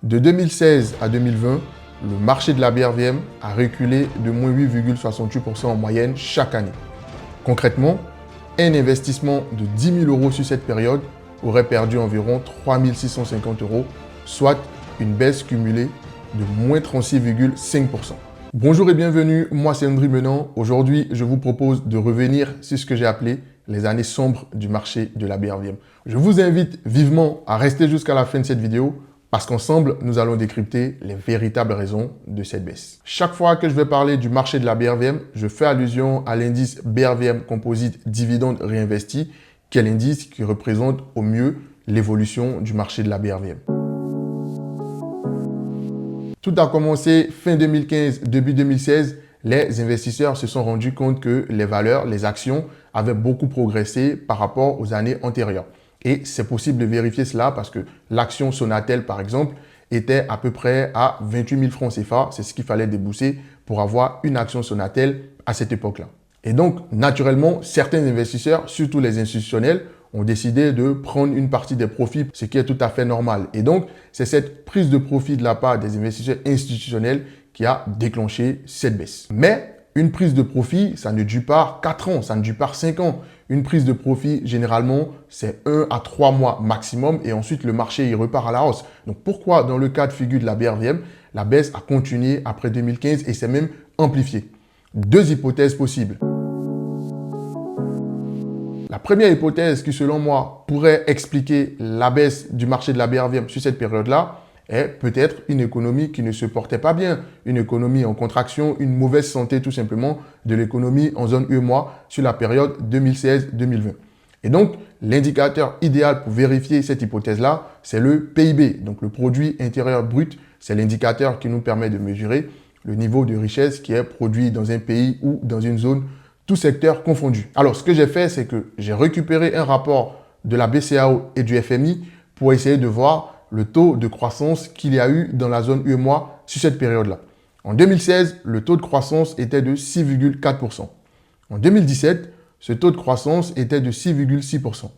De 2016 à 2020, le marché de la BRVM a reculé de moins 8,68% en moyenne chaque année. Concrètement, un investissement de 10 000 € sur cette période aurait perdu environ 3 650 €, soit une baisse cumulée de moins 36,5%. Bonjour et bienvenue, moi c'est André Menant. Aujourd'hui, je vous propose de revenir sur ce que j'ai appelé les années sombres du marché de la BRVM. Je vous invite vivement à rester jusqu'à la fin de cette vidéo parce qu'ensemble, nous allons décrypter les véritables raisons de cette baisse. Chaque fois que je vais parler du marché de la BRVM, je fais allusion à l'indice BRVM Composite Dividende Réinvesti, qui est l'indice qui représente au mieux l'évolution du marché de la BRVM. Tout a commencé fin 2015, début 2016. Les investisseurs se sont rendus compte que les valeurs, les actions avaient beaucoup progressé par rapport aux années antérieures. Et c'est possible de vérifier cela parce que l'action Sonatel, par exemple, était à peu près à 28 000 francs CFA. C'est ce qu'il fallait débourser pour avoir une action Sonatel à cette époque-là. Et donc, naturellement, certains investisseurs, surtout les institutionnels, ont décidé de prendre une partie des profits, ce qui est tout à fait normal. Et donc, c'est cette prise de profit de la part des investisseurs institutionnels qui a déclenché cette baisse. Mais une prise de profit, ça ne dure pas 4 ans, ça ne dure pas 5 ans. Une prise de profit, généralement, c'est 1 à 3 mois maximum et ensuite le marché il repart à la hausse. Donc, pourquoi dans le cas de figure de la BRVM, la baisse a continué après 2015 et s'est même amplifiée? Deux hypothèses possibles. La première hypothèse qui, selon moi, pourrait expliquer la baisse du marché de la BRVM sur cette période-là est peut-être une économie qui ne se portait pas bien, une économie en contraction, une mauvaise santé tout simplement de l'économie en zone UEMOA sur la période 2016-2020. Et donc, l'indicateur idéal pour vérifier cette hypothèse-là, c'est le PIB, donc le produit intérieur brut. C'est l'indicateur qui nous permet de mesurer le niveau de richesse qui est produit dans un pays ou dans une zone, tout secteur confondu. Alors, ce que j'ai fait, c'est que j'ai récupéré un rapport de la BCEAO et du FMI pour essayer de voir le taux de croissance qu'il y a eu dans la zone UEMOA sur cette période-là. En 2016, le taux de croissance était de 6,4%. En 2017, ce taux de croissance était de 6,6%.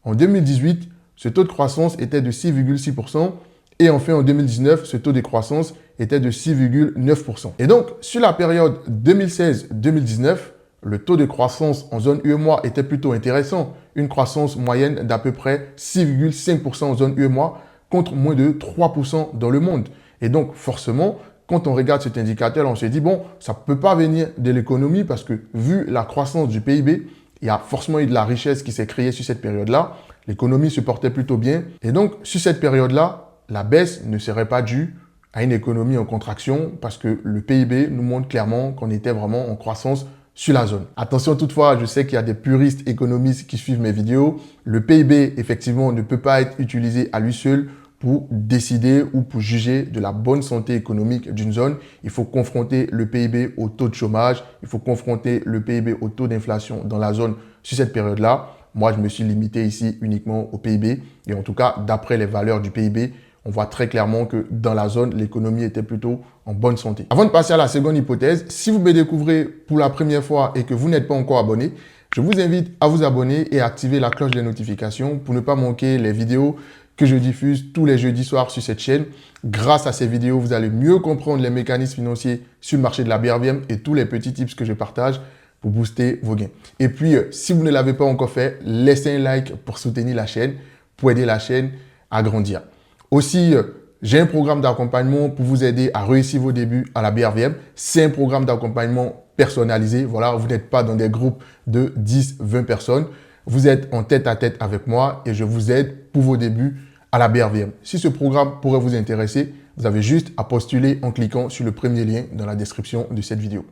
En 2018, ce taux de croissance était de 6,6%. Et enfin, en 2019, ce taux de croissance était de 6,9%. Et donc, sur la période 2016-2019, le taux de croissance en zone UEMOA était plutôt intéressant. Une croissance moyenne d'à peu près 6,5% en zone UEMOA contre moins de 3% dans le monde. Et donc, forcément, quand on regarde cet indicateur, on se dit, bon, ça ne peut pas venir de l'économie parce que vu la croissance du PIB, il y a forcément eu de la richesse qui s'est créée sur cette période-là. L'économie se portait plutôt bien. Et donc, sur cette période-là, la baisse ne serait pas due à une économie en contraction parce que le PIB nous montre clairement qu'on était vraiment en croissance sur la zone. Attention toutefois, je sais qu'il y a des puristes économistes qui suivent mes vidéos. Le PIB, effectivement, ne peut pas être utilisé à lui seul pour décider ou pour juger de la bonne santé économique d'une zone. Il faut confronter le PIB au taux de chômage, il faut confronter le PIB au taux d'inflation dans la zone sur cette période-là. Moi, je me suis limité ici uniquement au PIB et en tout cas, d'après les valeurs du PIB, on voit très clairement que dans la zone, l'économie était plutôt en bonne santé. Avant de passer à la seconde hypothèse, si vous me découvrez pour la première fois et que vous n'êtes pas encore abonné, je vous invite à vous abonner et à activer la cloche des notifications pour ne pas manquer les vidéos que je diffuse tous les jeudis soirs sur cette chaîne. Grâce à ces vidéos, vous allez mieux comprendre les mécanismes financiers sur le marché de la BRVM et tous les petits tips que je partage pour booster vos gains. Et puis, si vous ne l'avez pas encore fait, laissez un like pour soutenir la chaîne, pour aider la chaîne à grandir. Aussi, j'ai un programme d'accompagnement pour vous aider à réussir vos débuts à la BRVM. C'est un programme d'accompagnement personnalisé. Voilà, vous n'êtes pas dans des groupes de 10, 20 personnes. Vous êtes en tête-à-tête avec moi et je vous aide pour vos débuts à la BRVM. Si ce programme pourrait vous intéresser, vous avez juste à postuler en cliquant sur le premier lien dans la description de cette vidéo.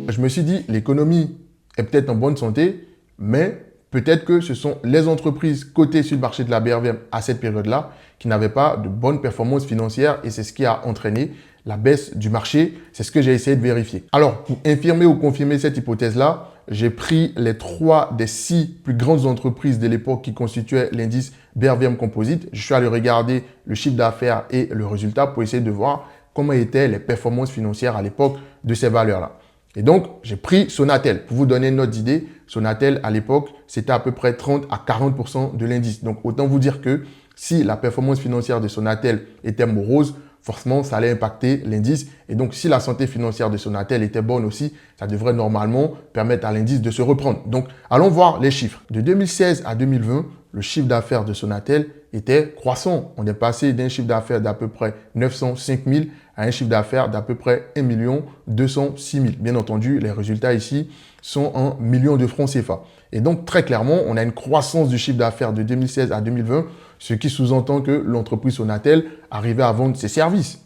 Je me suis dit, l'économie est peut-être en bonne santé, mais peut-être que ce sont les entreprises cotées sur le marché de la BRVM à cette période-là qui n'avaient pas de bonnes performances financières et c'est ce qui a entraîné la baisse du marché. C'est ce que j'ai essayé de vérifier. Alors, pour infirmer ou confirmer cette hypothèse-là, j'ai pris les 3 des 6 plus grandes entreprises de l'époque qui constituaient l'indice BRVM Composite. Je suis allé regarder le chiffre d'affaires et le résultat pour essayer de voir comment étaient les performances financières à l'époque de ces valeurs-là. Et donc, j'ai pris Sonatel. Pour vous donner une autre idée, Sonatel, à l'époque, c'était à peu près 30 à 40% de l'indice. Donc, autant vous dire que si la performance financière de Sonatel était morose, forcément, ça allait impacter l'indice. Et donc, si la santé financière de Sonatel était bonne aussi, ça devrait normalement permettre à l'indice de se reprendre. Donc, allons voir les chiffres. De 2016 à 2020, le chiffre d'affaires de Sonatel était croissant. On est passé d'un chiffre d'affaires d'à peu près 905 000 à un chiffre d'affaires d'à peu près 1 206 000. Bien entendu, les résultats ici sont en millions de francs CFA. Et donc, très clairement, on a une croissance du chiffre d'affaires de 2016 à 2020, ce qui sous-entend que l'entreprise Sonatel arrivait à vendre ses services.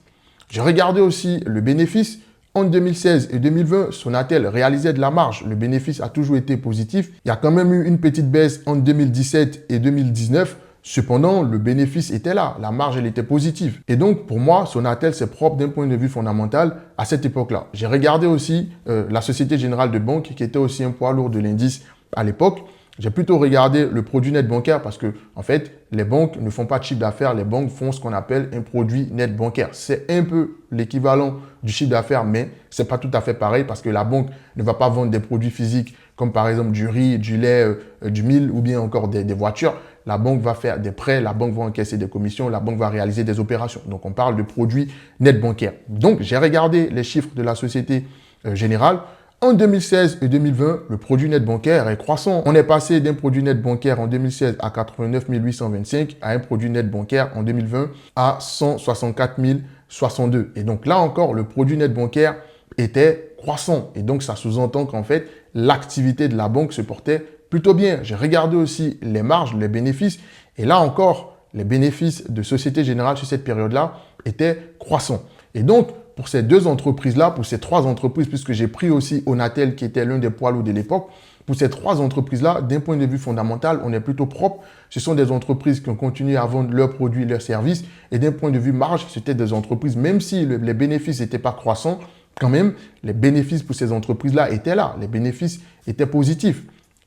J'ai regardé aussi le bénéfice. En 2016 et 2020, Sonatel réalisait de la marge. Le bénéfice a toujours été positif. Il y a quand même eu une petite baisse en 2017 et 2019. Cependant, le bénéfice était là. La marge, elle était positive. Et donc, pour moi, Sonatel, c'est propre d'un point de vue fondamental à cette époque-là. J'ai regardé aussi la Société Générale de Banque, qui était aussi un poids lourd de l'indice à l'époque. J'ai plutôt regardé le produit net bancaire parce que, en fait, les banques ne font pas de chiffre d'affaires. Les banques font ce qu'on appelle un produit net bancaire. C'est un peu l'équivalent du chiffre d'affaires, mais ce n'est pas tout à fait pareil parce que la banque ne va pas vendre des produits physiques comme par exemple du riz, du lait, du mil ou bien encore des voitures. La banque va faire des prêts, la banque va encaisser des commissions, la banque va réaliser des opérations. Donc, on parle de produits net bancaires. Donc, j'ai regardé les chiffres de la Société Générale. En 2016 et 2020, le produit net bancaire est croissant. On est passé d'un produit net bancaire en 2016 à 89 825 à un produit net bancaire en 2020 à 164 062. Et donc là encore, le produit net bancaire était croissant. Et donc ça sous-entend qu'en fait, l'activité de la banque se portait plutôt bien. J'ai regardé aussi les marges, les bénéfices. Et là encore, les bénéfices de Société Générale sur cette période-là étaient croissants. Et donc, pour ces deux entreprises-là, pour ces trois entreprises, puisque j'ai pris aussi Onatel qui était l'un des poids lourds de l'époque, pour ces trois entreprises-là, d'un point de vue fondamental, on est plutôt propre. Ce sont des entreprises qui ont continué à vendre leurs produits, leurs services. Et d'un point de vue marge, c'était des entreprises, même si les bénéfices n'étaient pas croissants, quand même, les bénéfices pour ces entreprises-là étaient là. Les bénéfices étaient positifs.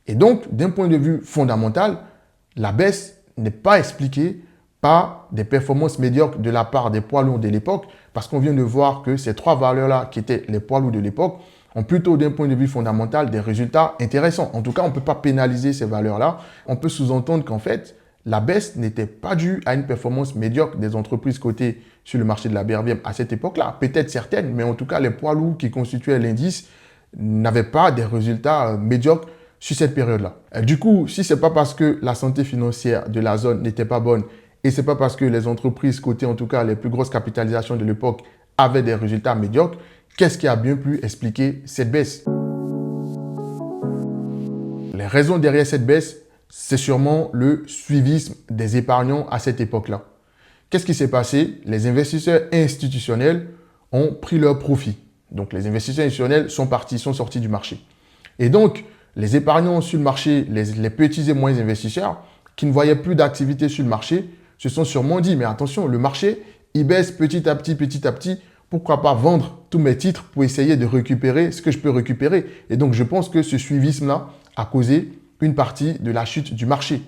Et donc, d'un point de vue fondamental, la baisse n'est pas expliquée par des performances médiocres de la part des poids lourds de l'époque, parce qu'on vient de voir que ces trois valeurs-là, qui étaient les poids lourds de l'époque, ont plutôt d'un point de vue fondamental des résultats intéressants. En tout cas, on ne peut pas pénaliser ces valeurs-là. On peut sous-entendre qu'en fait, la baisse n'était pas due à une performance médiocre des entreprises cotées sur le marché de la BRVM à cette époque-là. Peut-être certaines, mais en tout cas, les poids lourds qui constituaient l'indice n'avaient pas des résultats médiocres sur cette période-là. Du coup, si ce n'est pas parce que la santé financière de la zone n'était pas bonne et ce n'est pas parce que les entreprises cotées, en tout cas les plus grosses capitalisations de l'époque, avaient des résultats médiocres, qu'est-ce qui a bien pu expliquer cette baisse? Les raisons derrière cette baisse, c'est sûrement le suivisme des épargnants à cette époque-là. Qu'est-ce qui s'est passé? Les investisseurs institutionnels ont pris leur profit. Donc, les investisseurs institutionnels sont partis, sont sortis du marché. Et donc, les épargnants sur le marché, les petits et moyens investisseurs qui ne voyaient plus d'activité sur le marché, se sont sûrement dit, mais attention, le marché, il baisse petit à petit. Pourquoi pas vendre tous mes titres pour essayer de récupérer ce que je peux récupérer? Et donc, je pense que ce suivisme-là a causé une partie de la chute du marché.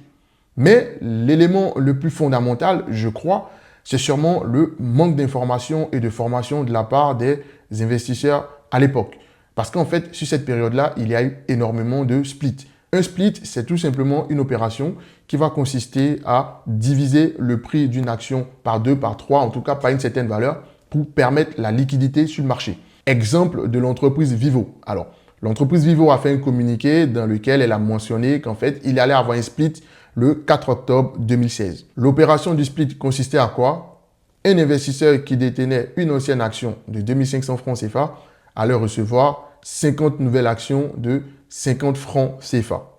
Mais l'élément le plus fondamental, je crois, c'est sûrement le manque d'information et de formation de la part des investisseurs à l'époque. Parce qu'en fait, sur cette période-là, il y a eu énormément de splits. Un split, c'est tout simplement une opération qui va consister à diviser le prix d'une action par 2, par 3, en tout cas par une certaine valeur, pour permettre la liquidité sur le marché. Exemple de l'entreprise Vivo. Alors, l'entreprise Vivo a fait un communiqué dans lequel elle a mentionné qu'en fait, il allait avoir un split le 4 octobre 2016. L'opération du split consistait à quoi? Un investisseur qui détenait une ancienne action de 2500 francs CFA allait recevoir 50 nouvelles actions de 50 francs CFA.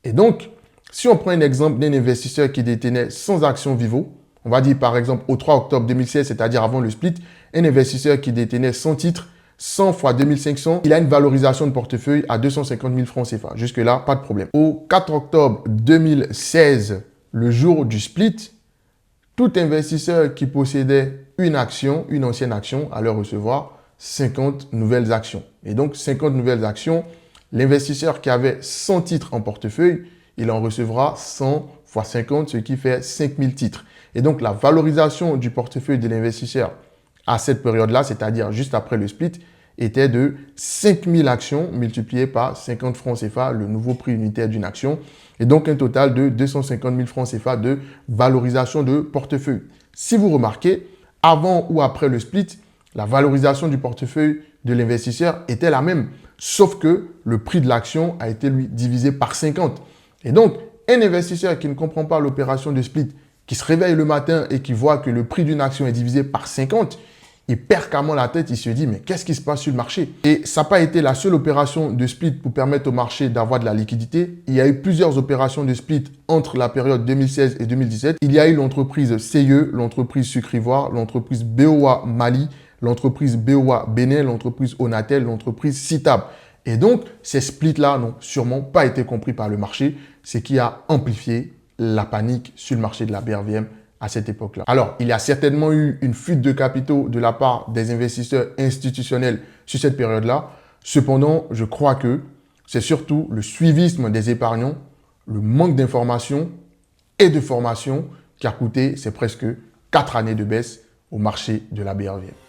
Et donc, si on prend un exemple d'un investisseur qui détenait 100 actions Vivo, on va dire par exemple au 3 octobre 2016, c'est-à-dire avant le split, un investisseur qui détenait 100 titres, 100 fois 2500, il a une valorisation de portefeuille à 250 000 francs CFA. Jusque-là, pas de problème. Au 4 octobre 2016, le jour du split, tout investisseur qui possédait une action, une ancienne action, allait recevoir 50 nouvelles actions. Et donc, 50 nouvelles actions, l'investisseur qui avait 100 titres en portefeuille, il en recevra 100 fois 50, ce qui fait 5000 titres. Et donc, la valorisation du portefeuille de l'investisseur à cette période-là, c'est-à-dire juste après le split, était de 5000 actions multipliées par 50 francs CFA, le nouveau prix unitaire d'une action, et donc un total de 250 000 francs CFA de valorisation de portefeuille. Si vous remarquez, avant ou après le split, la valorisation du portefeuille de l'investisseur était la même, sauf que le prix de l'action a été lui divisé par 50. Et donc, un investisseur qui ne comprend pas l'opération de split, qui se réveille le matin et qui voit que le prix d'une action est divisé par 50, il perd carrément la tête, il se dit mais qu'est-ce qui se passe sur le marché? Et ça n'a pas été la seule opération de split pour permettre au marché d'avoir de la liquidité. Il y a eu plusieurs opérations de split entre la période 2016 et 2017. Il y a eu l'entreprise CIE, l'entreprise Sucre Ivoire, l'entreprise BOA Mali, l'entreprise BOA Bénin, l'entreprise Onatel, l'entreprise Citab. Et donc, ces splits-là n'ont sûrement pas été compris par le marché, ce qui a amplifié la panique sur le marché de la BRVM à cette époque-là. Alors, il y a certainement eu une fuite de capitaux de la part des investisseurs institutionnels sur cette période-là. Cependant, je crois que c'est surtout le suivisme des épargnants, le manque d'informations et de formation qui a coûté, c'est presque 4 années de baisse au marché de la BRVM.